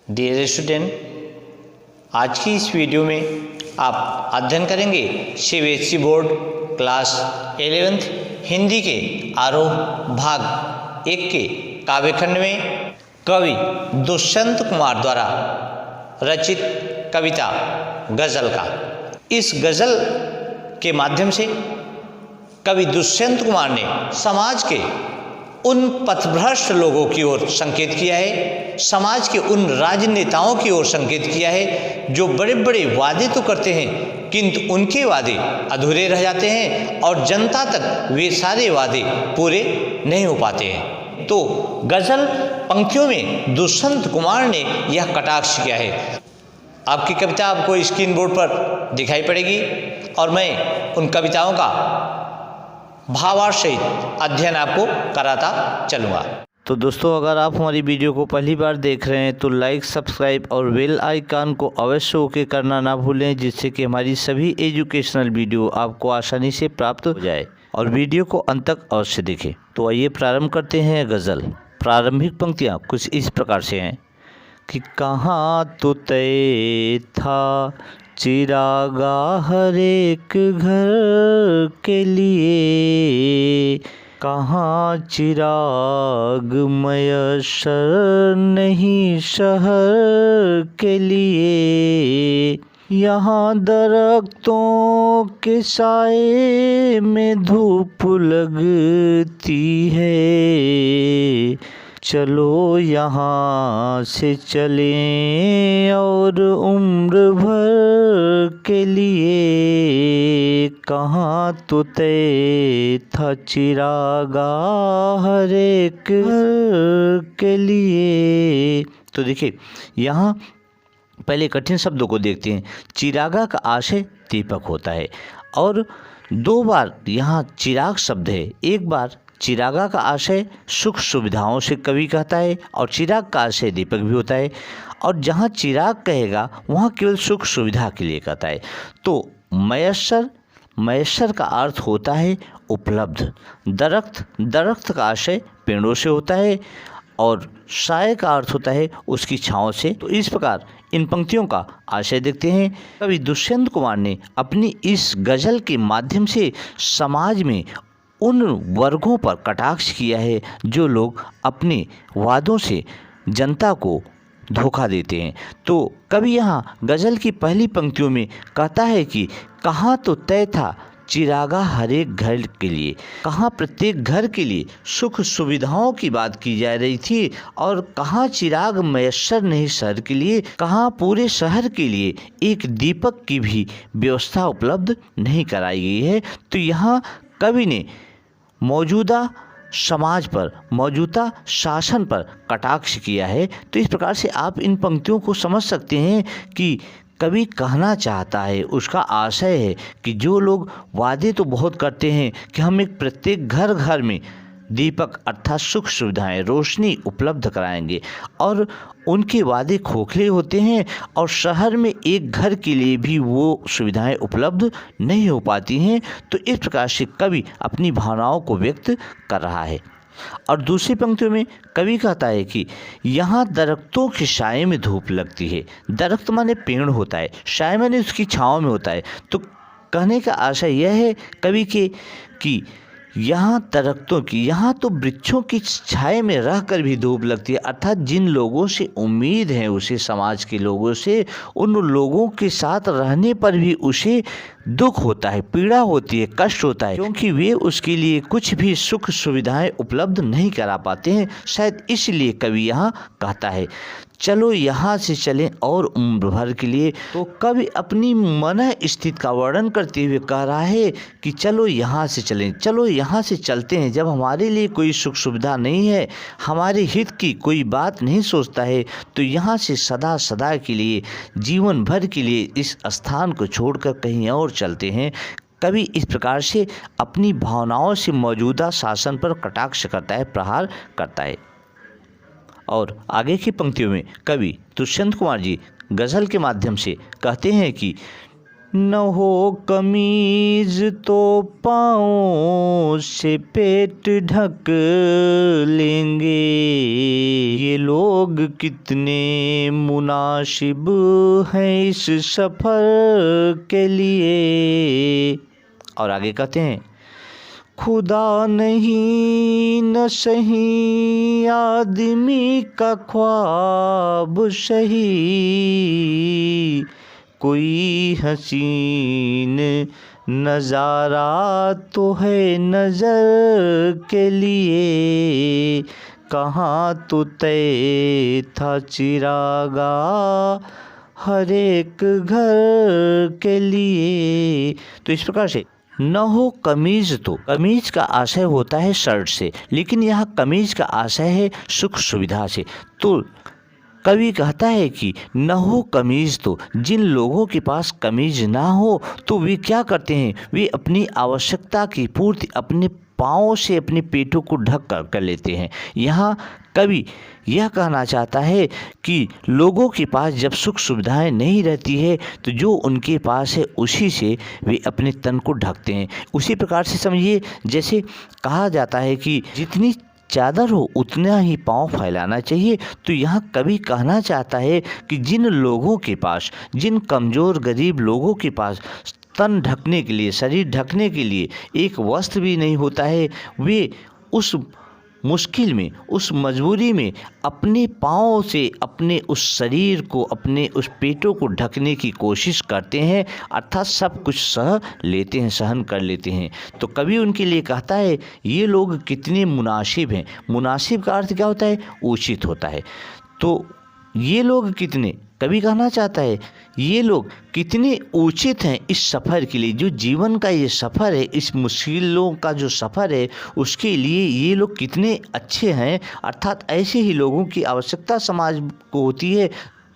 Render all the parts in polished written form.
Dear student, आज की इस वीडियो में आप अध्ययन करेंगे CBSE board class 11th Hindi के आरोह भाग 1 के काव्यखंड में कवि दुष्यंत कुमार द्वारा रचित कविता गज़ल का। इस गज़ल के माध्यम से कवि दुष्यंत कुमार ने समाज के उन पथभ्रष्ट लोगों की ओर संकेत किया है, समाज के उन राजनेताओं की ओर संकेत किया है जो बड़े बड़े वादे तो करते हैं किंतु उनके वादे अधूरे रह जाते हैं और जनता तक वे सारे वादे पूरे नहीं हो पाते हैं। तो गज़ल पंक्तियों में दुष्यंत कुमार ने यह कटाक्ष किया है। आपकी कविता आपको स्क्रीन बोर्ड पर दिखाई पड़ेगी और मैं उन कविताओं का भावार्थ सहित अध्ययन आपको कराता चलूँगा। तो दोस्तों, अगर आप हमारी वीडियो को पहली बार देख रहे हैं तो लाइक, सब्सक्राइब और बेल आइकन को अवश्य ओके करना ना भूलें, जिससे कि हमारी सभी एजुकेशनल वीडियो आपको आसानी से प्राप्त हो जाए और वीडियो को अंत तक अवश्य देखें। तो आइए प्रारंभ करते हैं गज़ल। प्रारंभिक पंक्तियाँ कुछ इस प्रकार से हैं कि कहाँ तो तय था चिरागा हर एक घर के लिए, कहाँ चिराग मयसर नहीं शहर के लिए, यहाँ दरख्तों के साए में धूप लगती है, चलो यहाँ से चलें और उम्र भर के लिए, कहाँ तो तय था चिरागा हर एक घर के लिए। तो देखिए, यहाँ पहले कठिन शब्दों को देखते हैं। चिरागा का आशय दीपक होता है और दो बार यहाँ चिराग शब्द है। एक बार चिरागा का आशय सुख सुविधाओं से कवि कहता है और चिराग का आशय दीपक भी होता है, और जहाँ चिराग कहेगा वहाँ केवल सुख सुविधा के लिए कहता है। तो मयस्सर का अर्थ होता है उपलब्ध। दरख्त का आशय पेड़ों से होता है और साय का अर्थ होता है उसकी छाँव से। तो इस प्रकार इन पंक्तियों का आशय देखते हैं। कवि दुष्यंत कुमार ने अपनी इस गज़ल के माध्यम से समाज में उन वर्गों पर कटाक्ष किया है जो लोग अपने वादों से जनता को धोखा देते हैं। तो कवि यहाँ गज़ल की पहली पंक्तियों में कहता है कि कहाँ तो तय था चिरागा हर एक घर के लिए, कहाँ प्रत्येक घर के लिए सुख सुविधाओं की बात की जा रही थी और कहाँ चिराग मयस्सर नहीं शहर के लिए, कहाँ पूरे शहर के लिए एक दीपक की भी व्यवस्था उपलब्ध नहीं कराई गई है। तो यहाँ कवि ने मौजूदा समाज पर, मौजूदा शासन पर कटाक्ष किया है। तो इस प्रकार से आप इन पंक्तियों को समझ सकते हैं कि कवि कहना चाहता है, उसका आशय है कि जो लोग वादे तो बहुत करते हैं कि हम एक प्रत्येक घर घर में दीपक अर्थात सुख सुविधाएं, रोशनी उपलब्ध कराएंगे, और उनके वादे खोखले होते हैं और शहर में एक घर के लिए भी वो सुविधाएं उपलब्ध नहीं हो पाती हैं। तो इस प्रकार से कवि अपनी भावनाओं को व्यक्त कर रहा है। और दूसरी पंक्तियों में कवि कहता है कि यहाँ दरख्तों के साए में धूप लगती है। दरख्त माने पेड़ होता है, साए माने उसकी छाँव में होता है। तो कहने का आशय यह है कवि के कि यहाँ दरख्तों की, यहाँ तो वृक्षों की छाए में रहकर भी धूप लगती है, अर्थात जिन लोगों से उम्मीद है उसे, समाज के लोगों से, उन लोगों के साथ रहने पर भी उसे दुख होता है, पीड़ा होती है, कष्ट होता है, क्योंकि वे उसके लिए कुछ भी सुख सुविधाएं उपलब्ध नहीं करा पाते हैं। शायद इसलिए कवि यहाँ कहता है चलो यहाँ से चलें और उम्र भर के लिए। तो कवि अपनी मन स्थिति का वर्णन करते हुए कह रहा है कि चलो यहाँ से चलें, चलो यहाँ से चलते हैं। जब हमारे लिए कोई सुख सुविधा नहीं है, हमारे हित की कोई बात नहीं सोचता है, तो यहाँ से सदा सदा के लिए, जीवन भर के लिए इस स्थान को छोड़कर कहीं और चलते हैं। कवि इस प्रकार से अपनी भावनाओं से मौजूदा शासन पर कटाक्ष करता है, प्रहार करता है। और आगे की पंक्तियों में कवि दुष्यंत कुमार जी गज़ल के माध्यम से कहते हैं कि न हो कमीज तो पाँव से पेट ढक लेंगे, ये ये लोग कितने मुनासिब हैं इस सफ़र के लिए। और आगे कहते हैं, खुदा नहीं न सही आदमी का ख्वाब सही, कोई हसीन नज़ारा तो है नज़र के लिए, कहाँ तो तय था चिरागा हर एक घर के लिए। तो इस प्रकार से न हो कमीज, तो कमीज का आशय होता है शर्ट से, लेकिन यहाँ कमीज का आशय है सुख सुविधा से। तो कवि कहता है कि न हो कमीज, तो जिन लोगों के पास कमीज ना हो तो वे क्या करते हैं, वे अपनी आवश्यकता की पूर्ति अपने पाँव से अपने पेटों को ढक कर लेते हैं। यहाँ कवि यह कहना चाहता है कि लोगों के पास जब सुख सुविधाएं नहीं रहती है तो जो उनके पास है उसी से वे अपने तन को ढकते हैं। उसी प्रकार से समझिए, जैसे कहा जाता है कि जितनी चादर हो उतना ही पाँव फैलाना चाहिए। तो यहाँ कवि कहना चाहता है कि जिन लोगों के पास, जिन कमज़ोर गरीब लोगों के पास तन ढकने के लिए, शरीर ढकने के लिए एक वस्त्र भी नहीं होता है, वे उस मुश्किल में, उस मजबूरी में अपने पाँव से अपने उस शरीर को, अपने उस पेटों को ढकने की कोशिश करते हैं, अर्थात सब कुछ सह लेते हैं, सहन कर लेते हैं। तो कवि उनके लिए कहता है ये लोग कितने मुनासिब हैं। मुनासिब का अर्थ क्या होता है, उचित होता है। तो ये लोग कितने, कवि कहना चाहता है ये लोग कितने उचित हैं इस सफ़र के लिए, जो जीवन का ये सफ़र है, इस मुश्किलों का जो सफ़र है उसके लिए ये लोग कितने अच्छे हैं। अर्थात ऐसे ही लोगों की आवश्यकता समाज को होती है।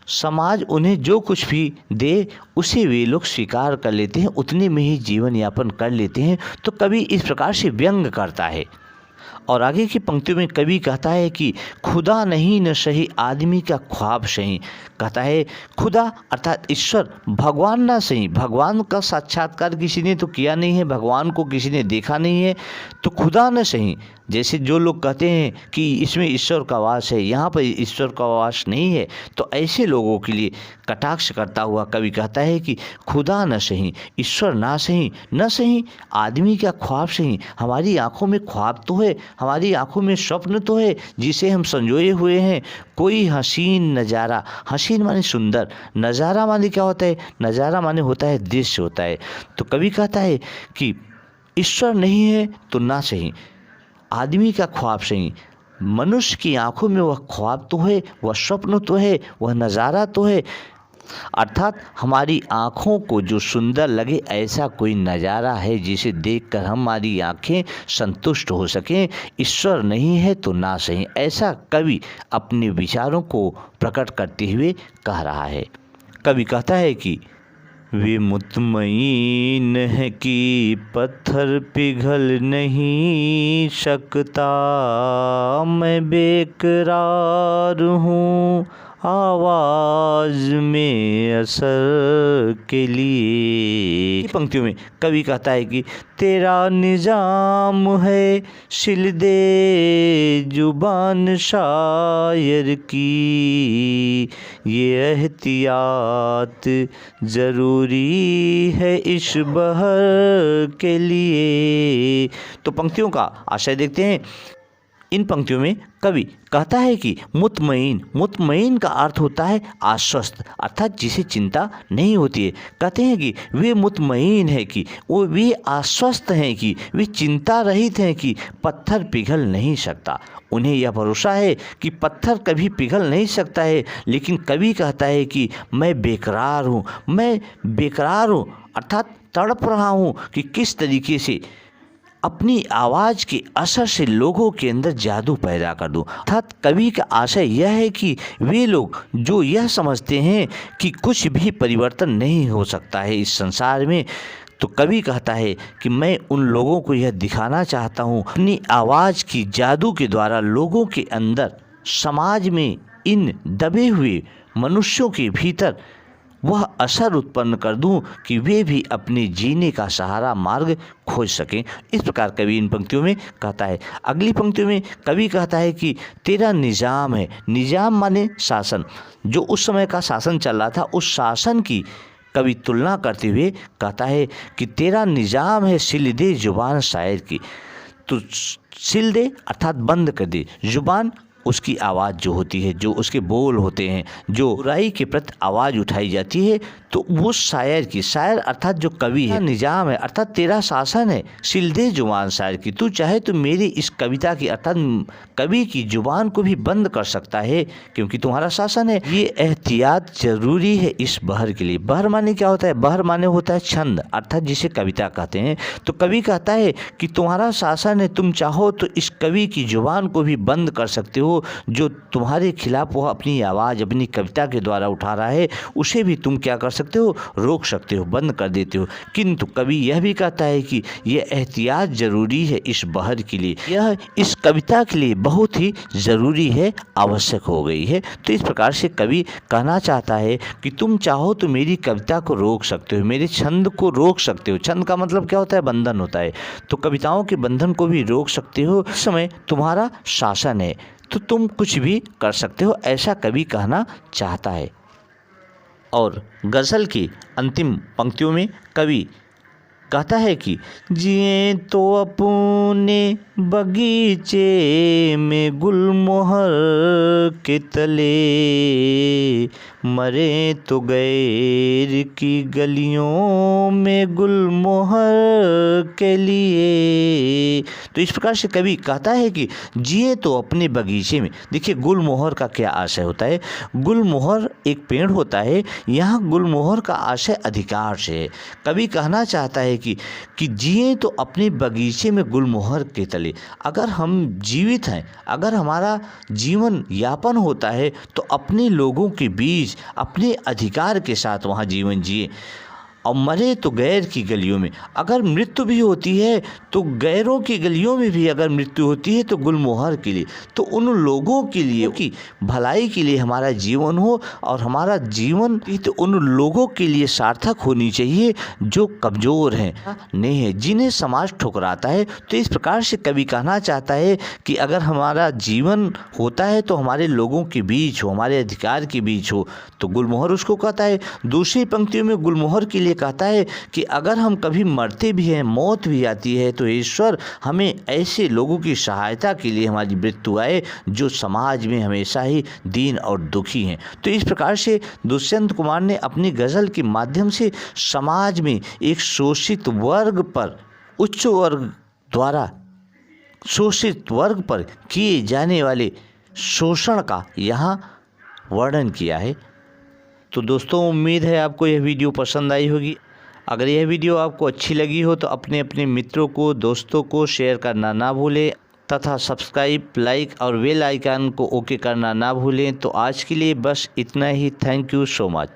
समाज उन्हें जो कुछ भी दे उसे वे लोग स्वीकार कर लेते हैं, उतने में ही जीवन यापन कर लेते हैं। तो कवि इस प्रकार से व्यंग करता है। और आगे की पंक्तियों में कवि कहता है कि खुदा नहीं न सही आदमी का ख्वाब सही। कहता है खुदा अर्थात ईश्वर, भगवान ना सही, भगवान का साक्षात्कार किसी ने तो किया नहीं है, भगवान को किसी ने देखा नहीं है, तो खुदा न सही। जैसे जो लोग कहते हैं कि इसमें ईश्वर का वास है, यहाँ पर ईश्वर का वास नहीं है, तो ऐसे लोगों के लिए कटाक्ष करता हुआ कवि कहता है कि खुदा न सही, ईश्वर ना सही, न सही आदमी का ख्वाब सही। हमारी आंखों में ख्वाब तो है, हमारी आंखों में स्वप्न तो है जिसे हम संजोए हुए हैं। कोई हसीन नज़ारा, हसीन माने सुंदर, नज़ारा माने क्या होता है, नज़ारा माने होता है दृश्य होता है। तो कवि कहता है कि ईश्वर नहीं है तो ना सही, आदमी का ख्वाब सही। मनुष्य की आंखों में वह ख्वाब तो है, वह स्वप्न तो है, वह नज़ारा तो है। अर्थात हमारी आँखों को जो सुंदर लगे ऐसा कोई नज़ारा है जिसे देखकर हमारी आँखें संतुष्ट हो सकें। ईश्वर नहीं है तो ना सही, ऐसा कवि अपने विचारों को प्रकट करते हुए कह रहा है। कवि कहता है कि वे मुतमईन है कि पत्थर पिघल नहीं सकता, मैं बेकरार हूँ आवाज़ में असर के लिए। पंक्तियों में कवि कहता है कि तेरा निजाम है सिल दे जुबान शायर की, ये एहतियात ज़रूरी है इस बहर के लिए। तो पंक्तियों का आशय देखते हैं। इन पंक्तियों में कवि कहता है कि मुतमईन, मुतमईन का अर्थ होता है आश्वस्त, अर्थात जिसे चिंता नहीं होती है। कहते हैं कि वे मुतमईन है कि वे आश्वस्त हैं, कि वे चिंता रहित हैं कि पत्थर पिघल नहीं सकता। उन्हें यह भरोसा है कि पत्थर कभी पिघल नहीं सकता है। लेकिन कवि कहता है कि मैं बेकरार हूँ, मैं बेकरार हूँ, अर्थात तड़प रहा हूँ कि किस तरीके से अपनी आवाज़ के असर से लोगों के अंदर जादू पैदा कर दूं। अर्थात कवि का आशय यह है कि वे लोग जो यह समझते हैं कि कुछ भी परिवर्तन नहीं हो सकता है इस संसार में, तो कवि कहता है कि मैं उन लोगों को यह दिखाना चाहता हूँ अपनी आवाज़ की जादू के द्वारा लोगों के अंदर, समाज में, इन दबे हुए मनुष्यों के भीतर वह असर उत्पन्न कर दूं कि वे भी अपने जीने का सहारा मार्ग खोज सकें। इस प्रकार कवि इन पंक्तियों में कहता है। अगली पंक्तियों में कवि कहता है कि तेरा निजाम है, निजाम माने शासन, जो उस समय का शासन चल रहा था उस शासन की कवि तुलना करते हुए कहता है कि तेरा निजाम है सिल दे जुबान शायर की। तो सिल दे अर्थात बंद कर दे, जुबान उसकी आवाज़ जो होती है, जो उसके बोल होते हैं, जो बुराई के प्रति आवाज़ उठाई जाती है, तो वो शायर की, शायर अर्थात जो कवि है, निजाम है अर्थात तेरा शासन है, सिल दे जुबान शायर की। तू चाहे तो मेरी इस कविता की अर्थात कवि की जुबान को भी बंद कर सकता है क्योंकि तुम्हारा शासन है। ये एहतियात जरूरी है इस बहर के लिए। बहर माने क्या होता है? बहर माने होता है छंद अर्थात जिसे कविता कहते हैं। तो कवि कहता है कि तुम्हारा शासन है, तुम चाहो तो इस कवि की जुबान को भी बंद कर सकते हो, जो तुम्हारे खिलाफ वह अपनी आवाज़ अपनी कविता के द्वारा उठा रहा है उसे भी तुम क्या कर सकते हो? रोक सकते हो, बंद कर देते हो। किंतु कवि यह भी कहता है कि यह एहतियात जरूरी है इस बहर के लिए, यह इस कविता के लिए बहुत ही ज़रूरी है, आवश्यक हो गई है। तो इस प्रकार से कवि कहना चाहता है कि तुम चाहो तो मेरी कविता को रोक सकते हो, मेरे छंद को रोक सकते हो। छंद का मतलब क्या होता है? बंधन होता है। तो कविताओं के बंधन को भी रोक सकते हो। इस समय तुम्हारा शासन है तो तुम कुछ भी कर सकते हो, ऐसा कवि कहना चाहता है। और गज़ल की अंतिम पंक्तियों में कवि कहता है कि जिए तो अपने बगीचे में गुलमोहर के तले, मरे तो गैर की गलियों में गुलमोहर के लिए। तो इस प्रकार से कवि कहता है कि जिए तो अपने बगीचे में। देखिए गुलमोहर का क्या आशय होता है? गुलमोहर एक पेड़ होता है, यहाँ गुलमोहर का आशय अधिकार से है। कवि कहना चाहता है कि जिए तो अपने बगीचे में गुलमोहर के तले। अगर हम जीवित हैं, अगर हमारा जीवन यापन होता है तो अपने लोगों के बीच अपने अधिकार के साथ वहाँ जीवन जिए। और मरे तो गैर की गलियों में, अगर मृत्यु भी होती है तो गैरों की गलियों में भी अगर मृत्यु होती है तो गुलमोहर के लिए, तो उन लोगों के लिए की भलाई के लिए हमारा जीवन हो, और हमारा जीवन तो उन लोगों के लिए सार्थक होनी चाहिए जो कमज़ोर हैं, नहीं है, जिन्हें समाज ठुकराता है। तो इस प्रकार से कवि कहना चाहता है कि अगर हमारा जीवन होता है तो हमारे लोगों के बीच हो, हमारे अधिकार के बीच हो, तो गुलमोहर उसको कहता है। दूसरी पंक्तियों में गुलमोहर के लिए कहता है कि अगर हम कभी मरते भी हैं, मौत भी आती है, तो ईश्वर हमें ऐसे लोगों की सहायता के लिए हमारी मृत्यु आए जो समाज में हमेशा ही दीन और दुखी हैं। तो इस प्रकार से दुष्यंत कुमार ने अपनी गज़ल के माध्यम से समाज में एक शोषित वर्ग पर, उच्च वर्ग द्वारा शोषित वर्ग पर किए जाने वाले शोषण का यहाँ वर्णन किया है। तो दोस्तों उम्मीद है आपको यह वीडियो पसंद आई होगी। अगर यह वीडियो आपको अच्छी लगी हो तो अपने अपने मित्रों को, दोस्तों को शेयर करना ना भूलें तथा सब्सक्राइब, लाइक और बेल आइकन को ओके करना ना भूलें। तो आज के लिए बस इतना ही। Thank you so much.